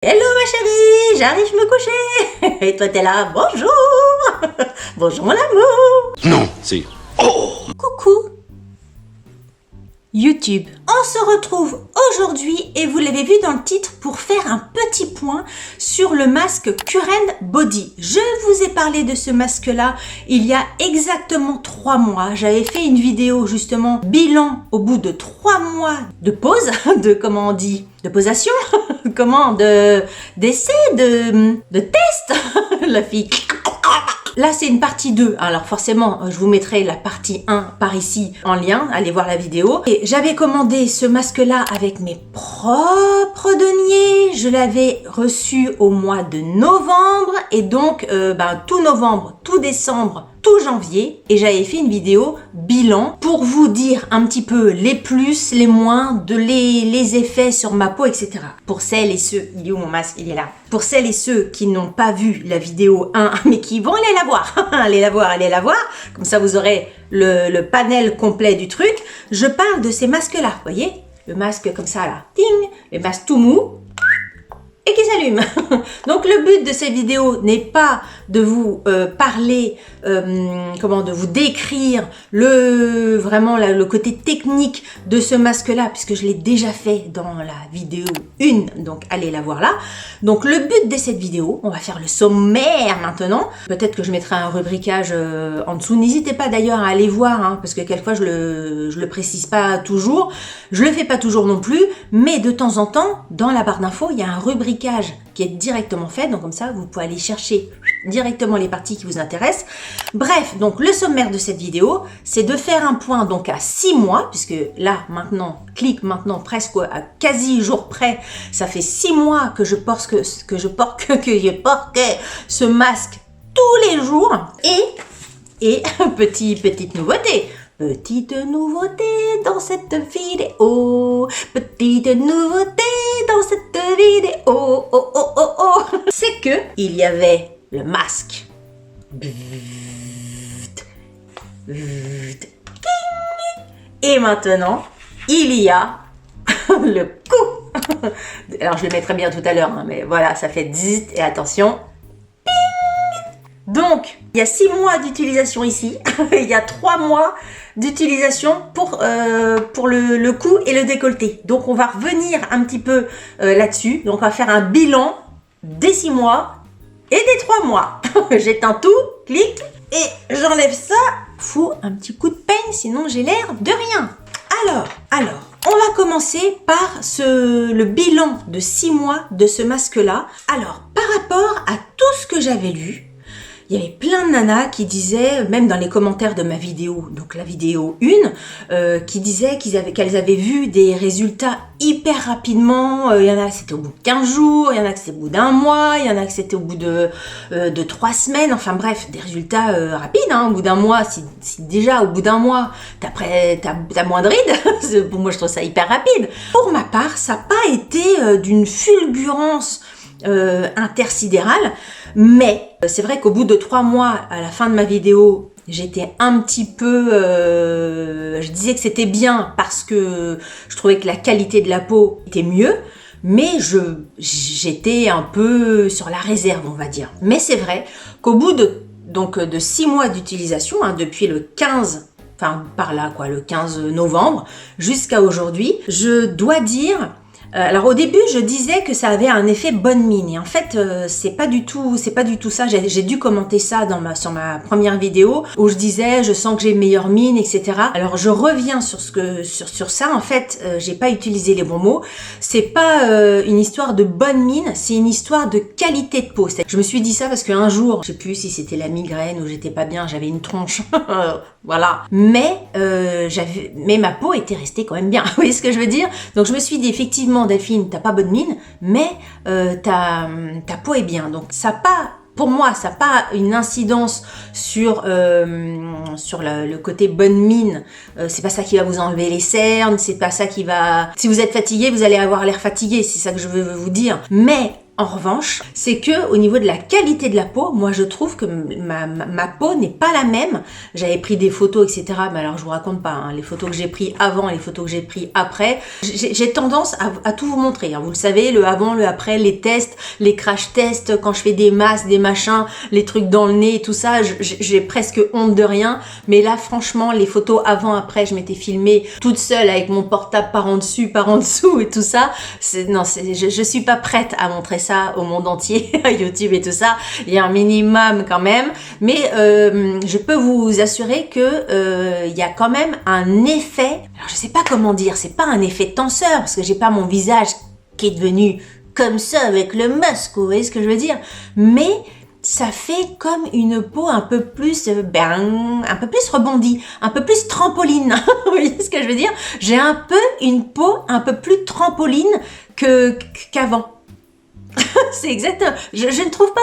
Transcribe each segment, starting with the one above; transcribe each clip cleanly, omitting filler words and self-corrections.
Hello ma chérie, j'arrive me coucher. Et toi t'es là, bonjour. Bonjour mon amour. Non, c'est... Oh! Coucou. YouTube. On se retrouve aujourd'hui et vous l'avez vu dans le titre pour faire un petit point sur le masque Current Body. Je vous ai parlé de ce masque là il y a exactement 3 mois. J'avais fait une vidéo justement bilan au bout de 3 mois de pause, de comment on dit, de posation, comment, d'essai, de test, la fille. Là, c'est une partie 2. Alors forcément, je vous mettrai la partie 1 par ici en lien. Allez voir la vidéo. Et j'avais commandé ce masque-là avec mes propres deniers. Je l'avais reçu au mois de novembre. Et donc, tout novembre, tout décembre, tout janvier. Et j'avais fait une vidéo bilan pour vous dire un petit peu les plus, les moins, les effets sur ma peau, etc. Pour celles et ceux... Il est où mon masque? Il est là. Pour celles et ceux qui n'ont pas vu la vidéo 1, mais qui vont aller la voir. Allez la voir. Comme ça, vous aurez le panel complet du truc. Je parle de ces masques-là, vous voyez? Le masque comme ça, là. Ting! Le masque tout mou. Et qui s'allume. Donc le but de cette vidéo n'est pas de vous parler, de vous décrire le côté technique de ce masque-là, puisque je l'ai déjà fait dans la vidéo 1, donc allez la voir là. Donc le but de cette vidéo, on va faire le sommaire maintenant. Peut-être que je mettrai un rubricage en dessous. N'hésitez pas d'ailleurs à aller voir, hein, parce que quelquefois je le précise pas toujours. Je le fais pas toujours non plus, mais de temps en temps, dans la barre d'infos, il y a un rubricage qui est directement fait, donc comme ça vous pouvez aller chercher directement les parties qui vous intéressent. Bref, donc le sommaire de cette vidéo, c'est de faire un point donc à 6 mois, puisque là maintenant, clique maintenant presque à quasi jour près, ça fait 6 mois que je porte ce masque tous les jours. Et petite nouveauté. Petite nouveauté dans cette vidéo, petite nouveauté dans cette vidéo, c'est que il y avait le masque. Et maintenant, il y a le coup. Alors je le mettrai bien tout à l'heure, hein, mais voilà, ça fait zzt et attention. Donc, il y a 6 mois d'utilisation ici, il y a 3 mois d'utilisation pour le cou et le décolleté. Donc, on va revenir un petit peu là-dessus. Donc, on va faire un bilan des 6 mois et des 3 mois. J'éteins tout, clic, et j'enlève ça. Faut un petit coup de peigne, sinon j'ai l'air de rien. Alors, on va commencer par le bilan de 6 mois de ce masque-là. Alors, par rapport à tout ce que j'avais lu, il y avait plein de nanas qui disaient, même dans les commentaires de ma vidéo, donc la vidéo 1, qui disaient qu'elles avaient vu des résultats hyper rapidement. Il y en a que c'était au bout de 15 jours, il y en a que c'était au bout d'un mois, il y en a que c'était au bout de 3 semaines. Enfin bref, des résultats rapides. Hein, au bout d'un mois, si déjà au bout d'un mois, t'as moins de rides, pour moi je trouve ça hyper rapide. Pour ma part, ça n'a pas été d'une fulgurance intersidérale, mais c'est vrai qu'au bout de 3 mois, à la fin de ma vidéo, j'étais un petit peu... je disais que c'était bien parce que je trouvais que la qualité de la peau était mieux, mais j'étais un peu sur la réserve, on va dire. Mais c'est vrai qu'au bout de 6 mois d'utilisation, hein, depuis le 15... Enfin, par là, quoi, le 15 novembre, jusqu'à aujourd'hui, je dois dire... alors au début je disais que ça avait un effet bonne mine et en fait c'est pas du tout ça. J'ai dû commenter ça sur ma première vidéo où je disais je sens que j'ai une meilleure mine, etc. Alors je reviens sur ça. En fait j'ai pas utilisé les bons mots. C'est pas une histoire de bonne mine, c'est une histoire de qualité de peau. Je me suis dit ça parce qu'un jour, je sais plus si c'était la migraine ou j'étais pas bien, j'avais une tronche, voilà. Mais ma peau était restée quand même bien. Vous voyez ce que je veux dire? Donc je me suis dit effectivement, Delphine, t'as pas bonne mine, mais ta peau est bien. Donc pour moi, ça n'a pas une incidence sur le côté bonne mine. C'est pas ça qui va vous enlever les cernes, c'est pas ça qui va... Si vous êtes fatigué, vous allez avoir l'air fatigué, c'est ça que je veux vous dire. Mais en revanche, c'est que au niveau de la qualité de la peau, moi je trouve que ma peau n'est pas la même. J'avais pris des photos, etc. Mais alors je vous raconte pas, hein, les photos que j'ai pris avant et les photos que j'ai pris après. J'ai tendance à tout vous montrer. Hein. Vous le savez, le avant, le après, les tests, les crash tests, quand je fais des masques, des machins, les trucs dans le nez, tout ça, j'ai presque honte de rien. Mais là, franchement, les photos avant-après, je m'étais filmée toute seule avec mon portable par en dessus, par en dessous et tout ça. Je suis pas prête à montrer ça au monde entier, à YouTube et tout ça. Il y a un minimum quand même, mais je peux vous assurer que il y a quand même un effet. Alors je sais pas comment dire, c'est pas un effet tenseur parce que j'ai pas mon visage qui est devenu comme ça avec le masque, vous voyez ce que je veux dire, mais ça fait comme une peau un peu plus rebondie, un peu plus trampoline. Vous voyez ce que je veux dire? J'ai un peu une peau un peu plus trampoline qu'avant. C'est exactement. Je ne trouve pas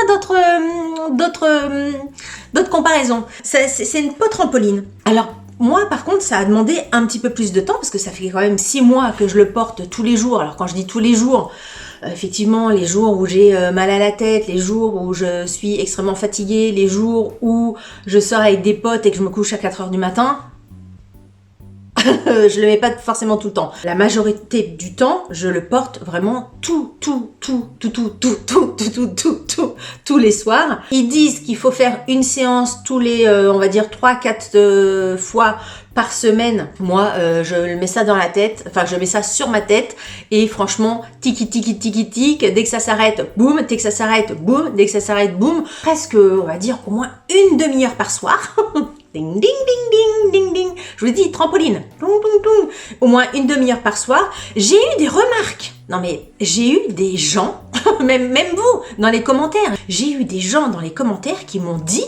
d'autres comparaisons. C'est une peau trampoline. Alors moi, par contre, ça a demandé un petit peu plus de temps parce que ça fait quand même 6 mois que je le porte tous les jours. Alors quand je dis tous les jours, effectivement, les jours où j'ai mal à la tête, les jours où je suis extrêmement fatiguée, les jours où je sors avec des potes et que je me couche à 4h du matin, je le mets pas forcément tout le temps. La majorité du temps, je le porte vraiment tous les soirs. Ils disent qu'il faut faire une séance tous les, on va dire 3-4 fois par semaine. Moi, je mets ça dans la tête, enfin je mets ça sur ma tête et franchement, tiki, dès que ça s'arrête, boum, dès que ça s'arrête, boum, dès que ça s'arrête, boum, presque, on va dire au moins une demi-heure par soir. Ding, ding, ding, ding, ding, ding. Je vous dis, trampoline. Toum, toum, toum. Au moins une demi-heure par soir. J'ai eu des remarques. Non mais, j'ai eu des gens, même vous, dans les commentaires. J'ai eu des gens dans les commentaires qui m'ont dit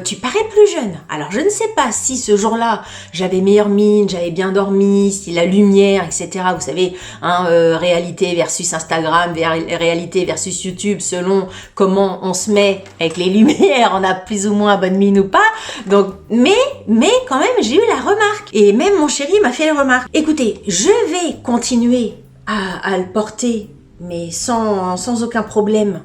tu parais plus jeune. Alors je ne sais pas si ce jour-là j'avais meilleure mine, j'avais bien dormi, si la lumière, etc. Vous savez, hein, réalité versus Instagram, réalité versus YouTube, selon comment on se met avec les lumières, on a plus ou moins bonne mine ou pas. Donc, mais quand même j'ai eu la remarque. Et même mon chéri m'a fait la remarque. Écoutez, je vais continuer à le porter, mais sans aucun problème.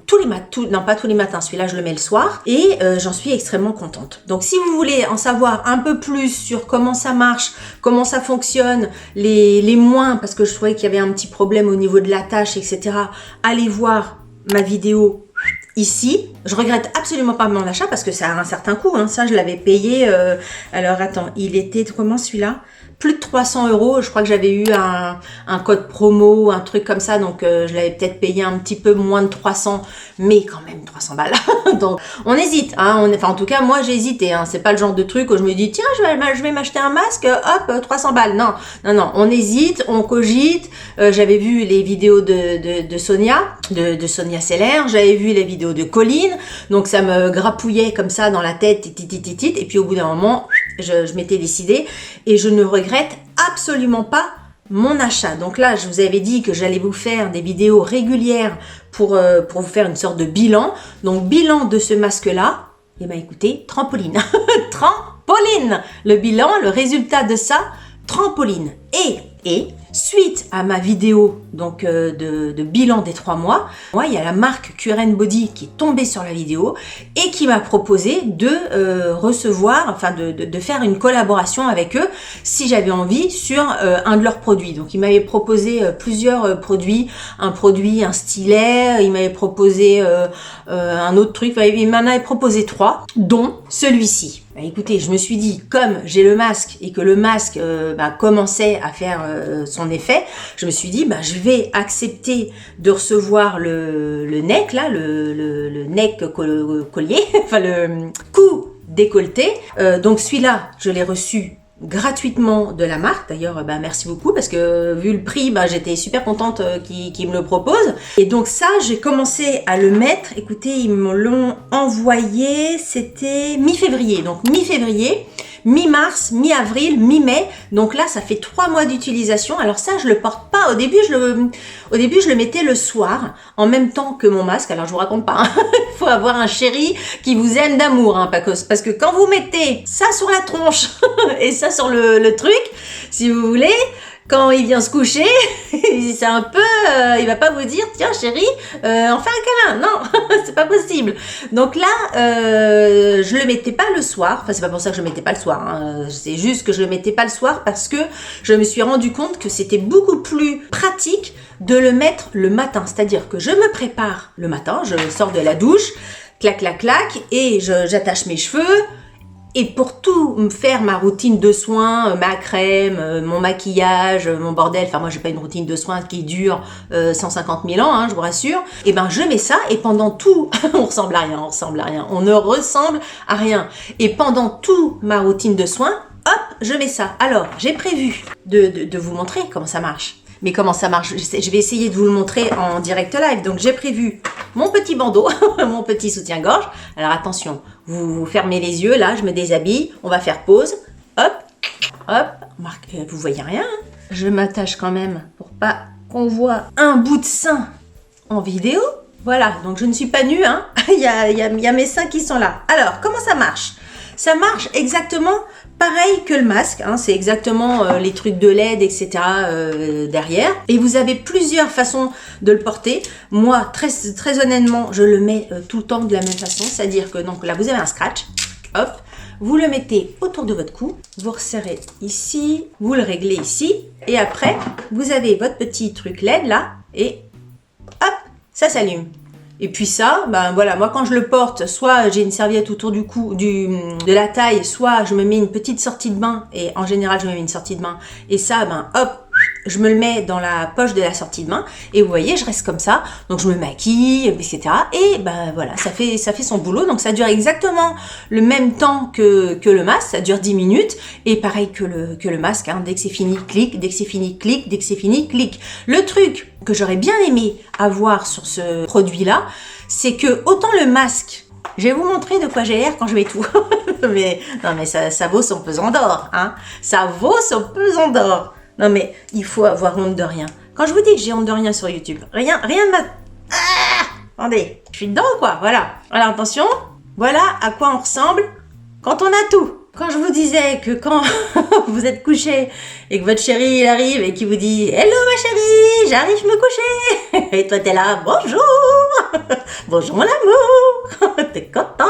Non pas tous les matins, celui-là je le mets le soir et j'en suis extrêmement contente. Donc si vous voulez en savoir un peu plus sur comment ça marche, comment ça fonctionne, les moins, parce que je trouvais qu'il y avait un petit problème au niveau de la tâche, etc., allez voir ma vidéo ici. Je regrette absolument pas mon achat parce que ça a un certain coût, hein. Ça je l'avais payé, alors attends, il était comment celui-là ? Plus de 300 €, je crois que j'avais eu un code promo, un truc comme ça, donc je l'avais peut-être payé un petit peu moins de 300, mais quand même 300 balles. Donc on hésite, hein, enfin en tout cas moi j'ai hésité, hein. C'est pas le genre de truc où je me dis tiens je vais m'acheter un masque, hop 300 balles. Non, on hésite, on cogite. J'avais vu les vidéos de Sonia, de Sonia Seller, j'avais vu les vidéos de Colline, donc ça me grappouillait comme ça dans la tête, et puis au bout d'un moment je m'étais décidée et je ne regrette absolument pas mon achat. Donc là, je vous avais dit que j'allais vous faire des vidéos régulières pour vous faire une sorte de bilan. Donc, bilan de ce masque-là, et ben écoutez, trampoline. Trampoline. Le bilan, le résultat de ça, trampoline. Et suite à ma vidéo donc de bilan des 3 mois, il y a la marque QRN Body qui est tombée sur la vidéo et qui m'a proposé de recevoir, enfin de faire une collaboration avec eux si j'avais envie sur un de leurs produits. Donc ils m'avaient proposé plusieurs produits, un stylet, ils m'avaient proposé un autre truc, ils m'en avaient proposé 3, dont celui-ci. Bah, écoutez, je me suis dit, comme j'ai le masque et que le masque commençait à faire son effet, je me suis dit, je vais accepter de recevoir le neck, là, le neck collier, enfin le cou décolleté. Donc celui-là, je l'ai reçu gratuitement de la marque. D'ailleurs, merci beaucoup parce que vu le prix, j'étais super contente qu'ils me le proposent. Et donc ça, j'ai commencé à le mettre. Écoutez, ils me l'ont envoyé, c'était mi-février. Donc mi-février, mi-mars, mi-avril, mi-mai. Donc là, ça fait 3 mois d'utilisation. Alors ça, je le porte pas. Au début, je le mettais le soir, en même temps que mon masque. Alors je vous raconte pas. Il faut avoir un chéri qui vous aime d'amour, hein, parce que quand vous mettez ça sur la tronche et ça sur le truc, si vous voulez, quand il vient se coucher, c'est un peu, il va pas vous dire, tiens chérie, on fait un câlin. Non, c'est pas possible. Donc là, je le mettais pas le soir. Enfin, c'est pas pour ça que je le mettais pas le soir. Hein. C'est juste que je le mettais pas le soir parce que je me suis rendu compte que c'était beaucoup plus pratique de le mettre le matin. C'est-à-dire que je me prépare le matin, je sors de la douche, clac, clac, clac, et j'attache mes cheveux. Et pour tout me faire ma routine de soins, ma crème, mon maquillage, mon bordel, enfin moi j'ai pas une routine de soins qui dure 150 000 ans, hein, je vous rassure, et ben je mets ça et pendant tout, on ressemble à rien, on ne ressemble à rien. Et pendant toute ma routine de soins, hop, je mets ça. Alors, j'ai prévu de vous montrer comment ça marche. Mais comment ça marche, je vais essayer de vous le montrer en direct live. Donc j'ai prévu mon petit bandeau, mon petit soutien-gorge. Alors attention, vous fermez les yeux, là je me déshabille, on va faire pause. Hop, hop, vous voyez rien. Hein. Je m'attache quand même pour pas qu'on voit un bout de sein en vidéo. Voilà, donc je ne suis pas nue, hein. il y a mes seins qui sont là. Alors, comment ça marche ? Ça marche exactement pareil que le masque, hein, c'est exactement les trucs de LED, etc. Derrière. Et vous avez plusieurs façons de le porter. Moi, très honnêtement, je le mets tout le temps de la même façon. C'est-à-dire que donc là, vous avez un scratch, hop, vous le mettez autour de votre cou, vous resserrez ici, vous le réglez ici, et après, vous avez votre petit truc LED là, et hop, ça s'allume. Et puis ça, ben voilà, moi quand je le porte, soit j'ai une serviette autour du cou, de la taille, soit je me mets une petite sortie de bain, et en général je me mets une sortie de bain, et ça, ben hop, je me le mets dans la poche de la sortie de bain, et vous voyez, je reste comme ça, donc je me maquille, etc. Et ben voilà, ça fait son boulot, donc ça dure exactement le même temps que le masque, ça dure 10 minutes, et pareil que le masque, hein, dès que c'est fini, clic, dès que c'est fini, clic, dès que c'est fini, clic. Le truc que j'aurais bien aimé avoir sur ce produit-là, c'est que autant le masque, je vais vous montrer de quoi j'ai l'air quand je mets tout. mais non mais ça vaut son pesant d'or, hein. Ça vaut son pesant d'or. Non mais il faut avoir honte de rien. Quand je vous dis que j'ai honte de rien sur YouTube, rien de ma... Ah, attendez, je suis dedans quoi, voilà. Alors attention, voilà à quoi on ressemble quand on a tout. Quand je vous disais que quand vous êtes couché et que votre chéri il arrive et qu'il vous dit « Hello ma chérie, j'arrive me coucher » et toi t'es là « Bonjour, bonjour mon amour, t'es content ?»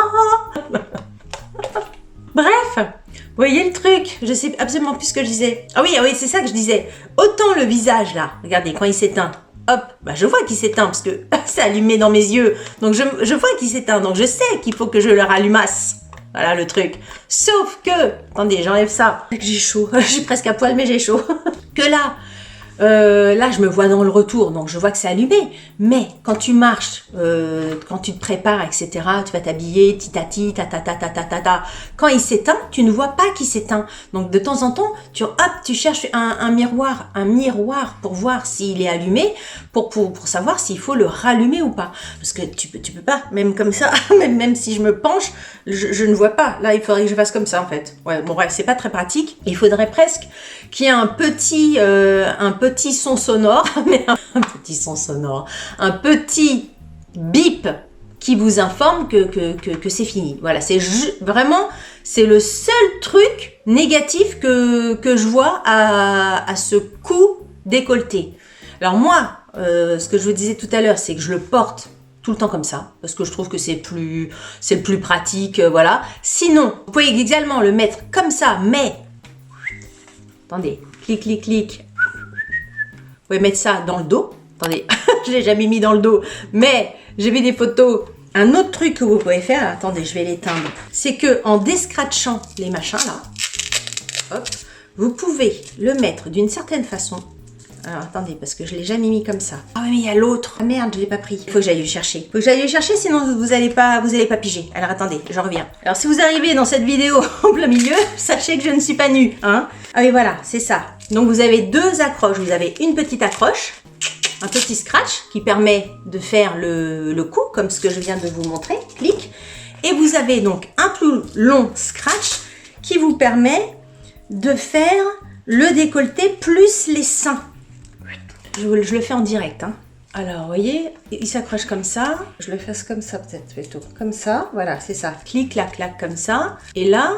Bref, vous voyez le truc, je sais absolument plus ce que je disais. Ah oui, c'est ça que je disais. Autant le visage là, regardez, quand il s'éteint, hop, bah je vois qu'il s'éteint parce que c'est allumé dans mes yeux. Donc je vois qu'il s'éteint, donc je sais qu'il faut que je le rallumasse. Voilà le truc. Sauf que, attendez, j'enlève ça. J'ai chaud, je suis presque à poil mais j'ai chaud. Que là, je me vois dans le retour, donc je vois que c'est allumé. Mais quand tu marches, quand tu te prépares, etc., tu vas t'habiller, titati, ta. Quand il s'éteint, tu ne vois pas qu'il s'éteint. Donc de temps en temps, tu cherches un miroir pour voir s'il est allumé, pour savoir s'il faut le rallumer ou pas. Parce que tu peux pas, même comme ça, même si je me penche, je ne vois pas. Là, il faudrait que je fasse comme ça en fait. Ouais, bon bref, c'est pas très pratique. Il faudrait presque qu'il y ait un petit son sonore, mais un petit son sonore, un petit bip qui vous informe que c'est fini. Voilà, vraiment, c'est le seul truc négatif que je vois à ce cou décolleté. Alors moi, ce que je vous disais tout à l'heure, c'est que je le porte tout le temps comme ça, parce que je trouve que c'est le plus pratique, voilà. Sinon, vous pouvez également le mettre comme ça, mais, attendez, clic, clic, clic. Vous pouvez mettre ça dans le dos. Attendez, je l'ai jamais mis dans le dos, mais j'ai vu des photos. Un autre truc que vous pouvez faire, attendez, je vais l'éteindre, c'est que en descratchant les machins là, hop, vous pouvez le mettre d'une certaine façon. Alors attendez, parce que je l'ai jamais mis comme ça. Ah oui, mais il y a l'autre. Ah merde, je l'ai pas pris. Il faut que j'aille le chercher. Sinon vous allez pas piger. Alors attendez, je reviens. Alors si vous arrivez dans cette vidéo en plein milieu, sachez que je ne suis pas nue, hein. Ah oui, voilà, c'est ça. Donc vous avez deux accroches. Vous avez une petite accroche, un petit scratch qui permet de faire le coup, comme ce que je viens de vous montrer. Clic. Et vous avez donc un plus long scratch qui vous permet de faire le décolleté plus les seins. Je le fais en direct, hein. Alors, vous voyez, il s'accroche comme ça. Je le fasse comme ça, peut-être, plutôt. Comme ça, voilà, c'est ça. Clic, clac, clac, comme ça. Et là,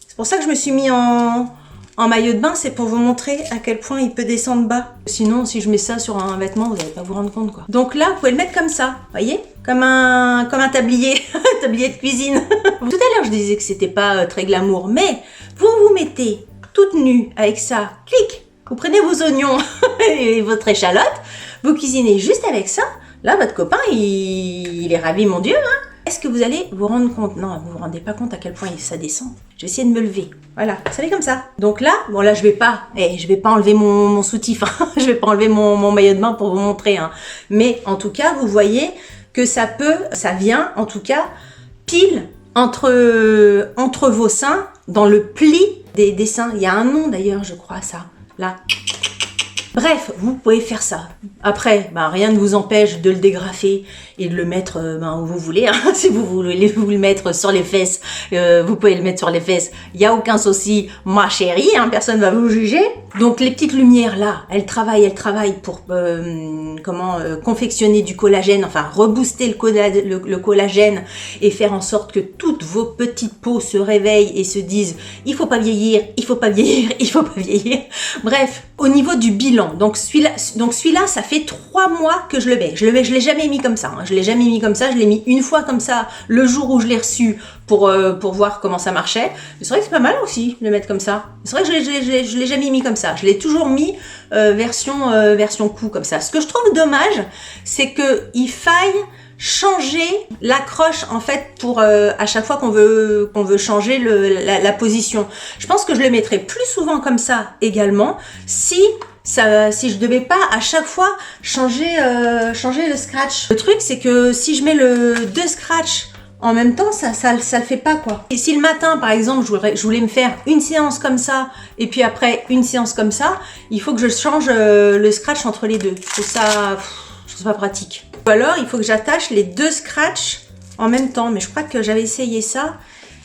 c'est pour ça que je me suis mis en en maillot de bain, c'est pour vous montrer à quel point il peut descendre bas. Sinon, si je mets ça sur un vêtement, vous n'allez pas vous rendre compte, quoi. Donc là, vous pouvez le mettre comme ça, voyez, comme un tablier, un tablier de cuisine. Tout à l'heure, je disais que c'était pas très glamour, mais vous vous mettez toute nue avec ça, clic, vous prenez vos oignons et votre échalote, vous cuisinez juste avec ça. Là, votre copain, il est ravi, mon Dieu, hein. Est-ce que vous allez vous rendre compte? Non, vous vous rendez pas compte à quel point ça descend. Je vais essayer de me lever. Voilà, vous savez, comme ça. Donc là, bon là, je vais pas enlever mon soutif. Hein. Je vais pas enlever mon maillot de bain pour vous montrer. Hein. Mais en tout cas, vous voyez que ça vient, en tout cas, pile entre vos seins, dans le pli des seins. Il y a un nom d'ailleurs, je crois, ça. Là. Bref, vous pouvez faire ça. Après, rien ne vous empêche de le dégrafer et de le mettre où vous voulez. Hein. Si vous voulez vous le mettre sur les fesses, vous pouvez le mettre sur les fesses. Il n'y a aucun souci, ma chérie. Hein, personne ne va vous juger. Donc les petites lumières là, elles travaillent pour confectionner du collagène, enfin rebooster le collagène et faire en sorte que toutes vos petites peaux se réveillent et se disent il faut pas vieillir, il faut pas vieillir, il faut pas vieillir. Bref, au niveau du bilan, donc celui-là, ça fait 3 mois que je le mets. Je l'ai jamais mis comme ça. Hein. Je l'ai jamais mis comme ça. Je l'ai mis une fois comme ça le jour où je l'ai reçu pour voir comment ça marchait. C'est vrai que c'est pas mal aussi de le mettre comme ça. C'est vrai que je l'ai jamais mis comme ça. Je l'ai toujours mis version cou comme ça. Ce que je trouve dommage, c'est que il faille changer l'accroche en fait pour à chaque fois qu'on veut changer la position. Je pense que je le mettrais plus souvent comme ça également si je devais pas à chaque fois changer le scratch. Le truc c'est que si je mets deux scratchs en même temps, ça le fait pas, quoi. Et si le matin, par exemple, je voulais me faire une séance comme ça, et puis après une séance comme ça, il faut que je change le scratch entre les deux. Je trouve ça pas pratique. Ou alors, il faut que j'attache les deux scratchs en même temps. Mais je crois que j'avais essayé ça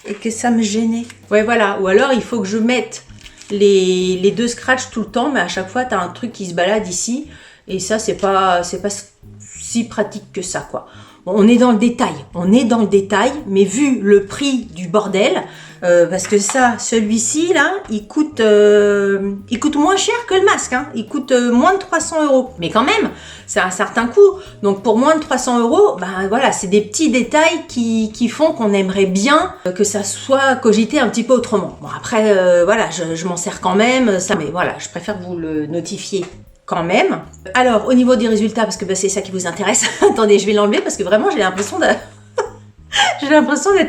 et que ça me gênait. Ouais, voilà. Ou alors, il faut que je mette les deux scratchs tout le temps, mais à chaque fois, tu as un truc qui se balade ici. Et ça, c'est pas si pratique que ça, quoi. Bon, on est dans le détail, mais vu le prix du bordel, parce que ça, celui-ci là, il coûte moins cher que le masque, hein. Il coûte moins de 300 €. Mais quand même, c'est un certain coût. Donc pour moins de 300 €, voilà, c'est des petits détails qui font qu'on aimerait bien que ça soit cogité un petit peu autrement. Bon après, voilà, je m'en sers quand même, ça, mais voilà, je préfère vous le notifier. Quand même. Alors, au niveau des résultats, parce que c'est ça qui vous intéresse, attendez, je vais l'enlever parce que vraiment, j'ai l'impression d'être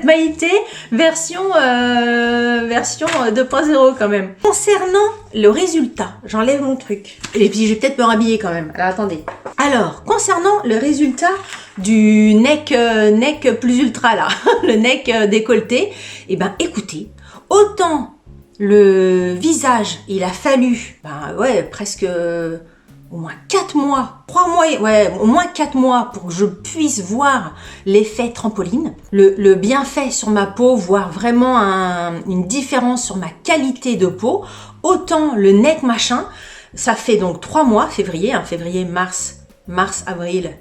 Maïté version 2.0 quand même. Concernant le résultat, j'enlève mon truc. Et puis, je vais peut-être me rhabiller quand même. Alors, attendez. Alors, concernant le résultat du neck plus ultra là, le neck décolleté, et écoutez, autant le visage, il a fallu, presque au moins 4 mois, 3 mois, au moins 4 mois pour que je puisse voir l'effet trampoline, le bienfait sur ma peau, voir vraiment une différence sur ma qualité de peau. Autant le neck machin, ça fait donc 3 mois, février, mars, avril,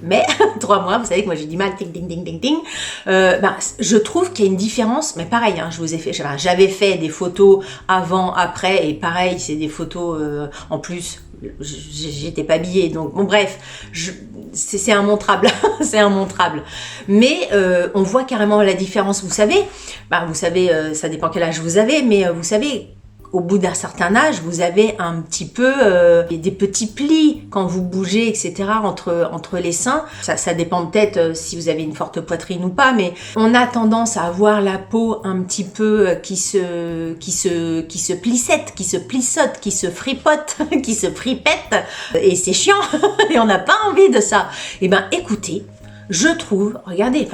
mai, 3 mois, vous savez que moi j'ai du mal, ding. Je trouve qu'il y a une différence, mais pareil, hein, j'avais fait des photos avant, après, et pareil, c'est des photos, en plus, j'étais pas habillée, donc bon bref, c'est immontrable, c'est immontrable. Mais on voit carrément la différence, vous savez, ça dépend quel âge vous avez, mais vous savez, au bout d'un certain âge, vous avez un petit peu des petits plis quand vous bougez, etc. entre les seins. Ça dépend peut-être si vous avez une forte poitrine ou pas, mais on a tendance à avoir la peau un petit peu qui se plissette, qui se plissote, qui se fripote, qui se fripette, et c'est chiant, et on n'a pas envie de ça. Eh ben, écoutez, je trouve, regardez,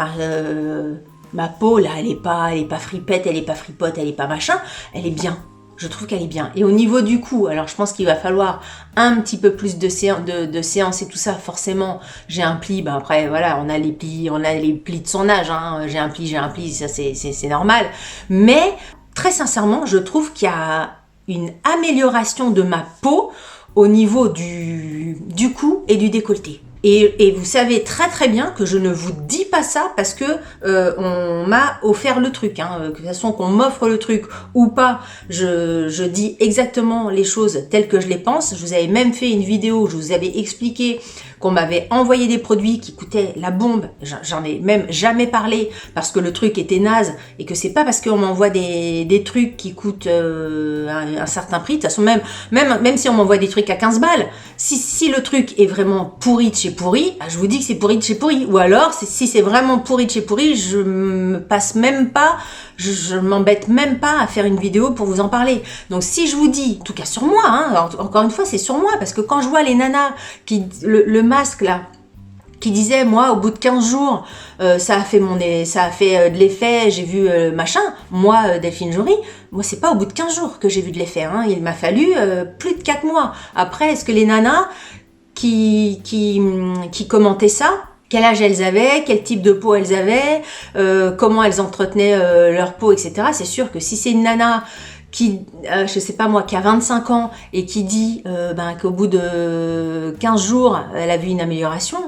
ma peau là, elle est pas fripette, elle est pas fripote, elle est pas machin, elle est bien. Je trouve qu'elle est bien. Et au niveau du cou, alors je pense qu'il va falloir un petit peu plus de séances et tout ça. Forcément, j'ai un pli. Après, voilà, on a les plis de son âge. Hein. J'ai un pli, ça c'est normal. Mais très sincèrement, je trouve qu'il y a une amélioration de ma peau au niveau du cou et du décolleté. Et vous savez très très bien que je ne vous dis pas ça parce que on m'a offert le truc, hein. De toute façon qu'on m'offre le truc ou pas, je dis exactement les choses telles que je les pense. Je vous avais même fait une vidéo où je vous avais expliqué qu'on m'avait envoyé des produits qui coûtaient la bombe. J'en ai même jamais parlé parce que le truc était naze et que c'est pas parce qu'on m'envoie des trucs qui coûtent un certain prix. De toute façon, même si on m'envoie des trucs à 15 balles, si le truc est vraiment pourri de chez pourri, bah, je vous dis que c'est pourri de chez pourri. Ou alors, si c'est vraiment pourri de chez pourri, je me passe même pas, je m'embête même pas à faire une vidéo pour vous en parler. Donc si je vous dis, en tout cas sur moi, hein, encore une fois, c'est sur moi, parce que quand je vois les nanas qui le masque là, qui disait moi au bout de 15 jours ça a fait de l'effet, j'ai vu machin, moi Delphine Jory, moi c'est pas au bout de 15 jours que j'ai vu de l'effet, hein, il m'a fallu plus de 4 mois. Après, est-ce que les nanas qui commentaient ça, quel âge elles avaient, quel type de peau elles avaient, comment elles entretenaient leur peau, etc. C'est sûr que si c'est une nana qui, je sais pas moi, qui a 25 ans et qui dit qu'au bout de 15 jours, elle a vu une amélioration,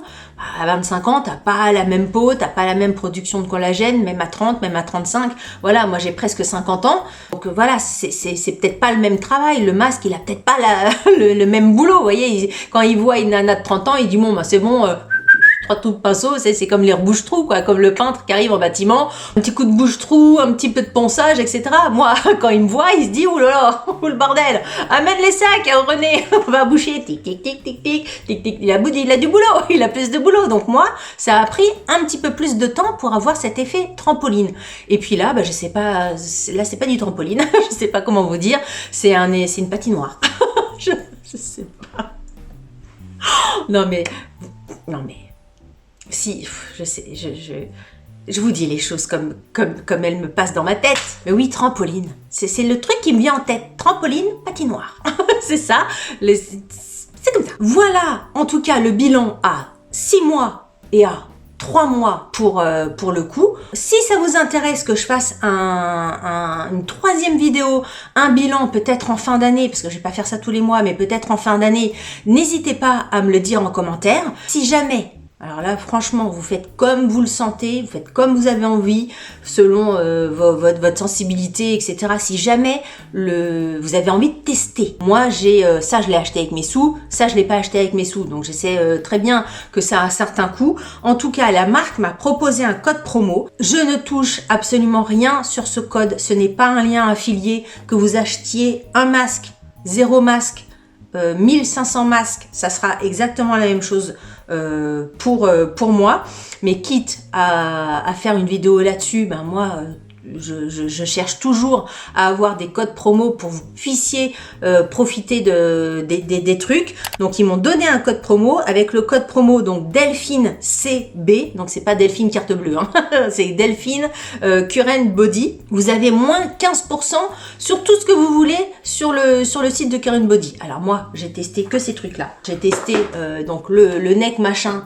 à 25 ans, t'as pas la même peau, t'as pas la même production de collagène, même à 30, même à 35. Voilà, moi j'ai presque 50 ans. Donc voilà, c'est peut-être pas le même travail. Le masque, il a peut-être pas le même boulot. Vous voyez, quand il voit une nana de 30 ans, il dit bon, bah c'est bon, 3 coups de pinceau, c'est comme les bouche-trous, quoi, comme le peintre qui arrive en bâtiment, un petit coup de bouche-trou, un petit peu de ponçage, etc. Moi, quand il me voit, il se dit, oh là là, oh le bordel, amène les sacs, René, on va boucher, tic, tic, tic, tic, tic, tic, tic, il a du boulot, il a plus de boulot. Donc moi, ça a pris un petit peu plus de temps pour avoir cet effet trampoline. Et puis là, je sais pas, là c'est pas du trampoline, je sais pas comment vous dire, c'est une patinoire. je sais pas. Non mais... Si, je sais, je vous dis les choses comme elles me passent dans ma tête. Mais oui, trampoline. C'est le truc qui me vient en tête. Trampoline, patinoire. C'est ça. C'est comme ça. Voilà, en tout cas, le bilan à 6 mois et à 3 mois pour le coup. Si ça vous intéresse que je fasse une 3e vidéo, un bilan peut-être en fin d'année, parce que je vais pas faire ça tous les mois, mais peut-être en fin d'année, n'hésitez pas à me le dire en commentaire. Si jamais... Alors là, franchement, vous faites comme vous le sentez, vous faites comme vous avez envie, selon votre sensibilité, etc. Si jamais vous avez envie de tester. Moi, ça, je l'ai acheté avec mes sous, ça, je l'ai pas acheté avec mes sous. Donc, je sais très bien que ça a un certain coût. En tout cas, la marque m'a proposé un code promo. Je ne touche absolument rien sur ce code. Ce n'est pas un lien affilié. Que vous achetiez un masque, 0 masque, 1500 masques, ça sera exactement la même chose pour moi, mais quitte à faire une vidéo là-dessus, moi je cherche toujours à avoir des codes promo pour que vous puissiez profiter des trucs. Donc ils m'ont donné un code promo avec le code promo donc Delphine CB, donc c'est pas Delphine carte bleue, hein. C'est Delphine Current Body. Vous avez moins 15% sur tout ce que vous voulez sur le site de Current Body. Alors moi j'ai testé que ces trucs là. J'ai testé donc le neck machin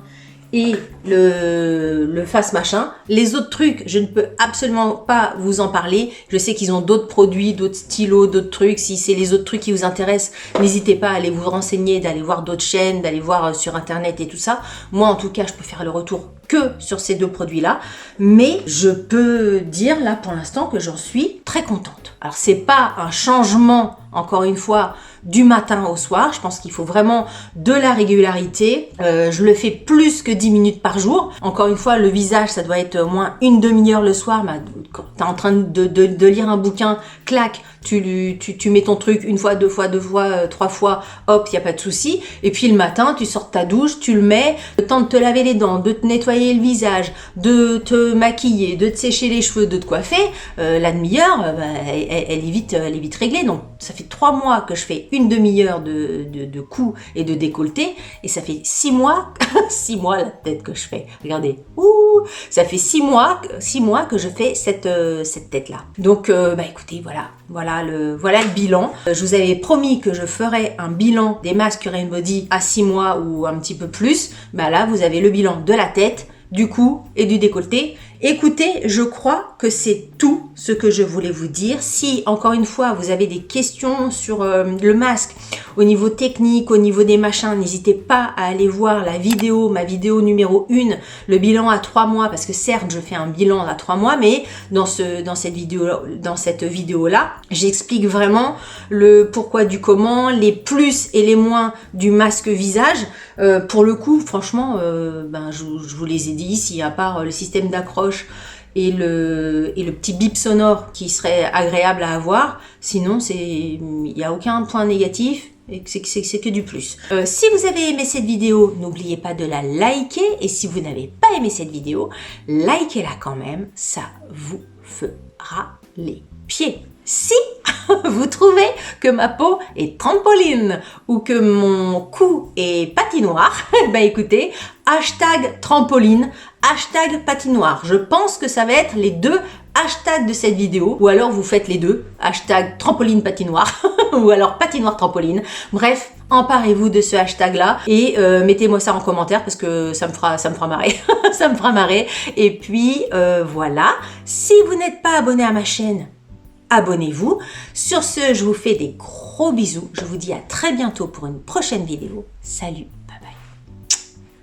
et le face machin. Les autres trucs, je ne peux absolument pas vous en parler. Je sais qu'ils ont d'autres produits, d'autres stylos, d'autres trucs. Si c'est les autres trucs qui vous intéressent, n'hésitez pas à aller vous renseigner, d'aller voir d'autres chaînes, d'aller voir sur internet et tout ça. Moi, en tout cas, je peux faire le retour que sur ces 2 produits-là. Mais je peux dire là pour l'instant que j'en suis très contente. Alors, c'est pas un changement, encore une fois, du matin au soir. Je pense qu'il faut vraiment de la régularité. Je le fais plus que 10 minutes par jour. Encore une fois, le visage, ça doit être au moins une demi-heure le soir. Quand t'es en train de lire un bouquin, clac, tu mets ton truc 1 fois, 2 fois, 3 fois, hop, il n'y a pas de souci. Et puis le matin, tu sors de ta douche, tu le mets, le temps de te laver les dents, de te nettoyer le visage, de te maquiller, de te sécher les cheveux, de te coiffer, la demi-heure, elle est vite réglée. Donc ça fait 3 mois que je fais une demi-heure de cou et de décolleté, et ça fait 6 mois, 6 mois la tête que je fais. Regardez, ça fait 6 mois que je fais cette tête-là. Donc écoutez, voilà le bilan. Je vous avais promis que je ferais un bilan des masques Current Body à 6 mois ou un petit peu plus. Là, vous avez le bilan de la tête, du cou et du décolleté. Écoutez, je crois que c'est tout ce que je voulais vous dire. Si, encore une fois, vous avez des questions sur le masque, au niveau technique, au niveau des machins, n'hésitez pas à aller voir la vidéo, ma vidéo numéro 1, le bilan à 3 mois, parce que certes, je fais un bilan à 3 mois, mais dans cette vidéo-là, j'explique vraiment le pourquoi du comment, les plus et les moins du masque visage. Pour le coup, franchement, je vous les ai dit ici, à part le système d'accroche et le petit bip sonore qui serait agréable à avoir. Sinon, il n'y a aucun point négatif et c'est que du plus. Si vous avez aimé cette vidéo, n'oubliez pas de la liker. Et si vous n'avez pas aimé cette vidéo, likez-la quand même. Ça vous fera les pieds. Si vous trouvez que ma peau est trampoline ou que mon cou est patinoire, écoutez, hashtag trampoline, hashtag patinoire. Je pense que ça va être les deux hashtags de cette vidéo, ou alors vous faites les deux, hashtag trampoline patinoire, ou alors patinoire trampoline. Bref, emparez-vous de ce hashtag là et mettez-moi ça en commentaire parce que ça me fera marrer. Ça me fera marrer. Et puis voilà, si vous n'êtes pas abonné à ma chaîne, abonnez-vous. Sur ce, je vous fais des gros bisous. Je vous dis à très bientôt pour une prochaine vidéo. Salut, bye bye.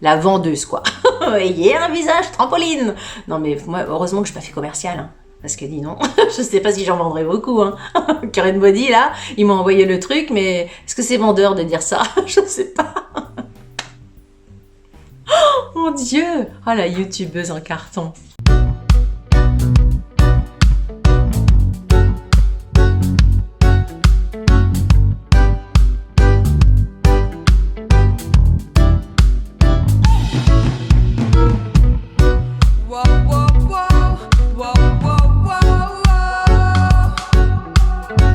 La vendeuse, quoi. Ayez un visage trampoline. Non, mais moi, heureusement que je n'ai pas fait commercial. Hein, parce que dis non, je ne sais pas si j'en vendrai beaucoup. Hein. Karen Body, là, il m'a envoyé le truc, mais est-ce que c'est vendeur de dire ça? Je ne sais pas. Oh mon Dieu. Oh, la youtubeuse en carton.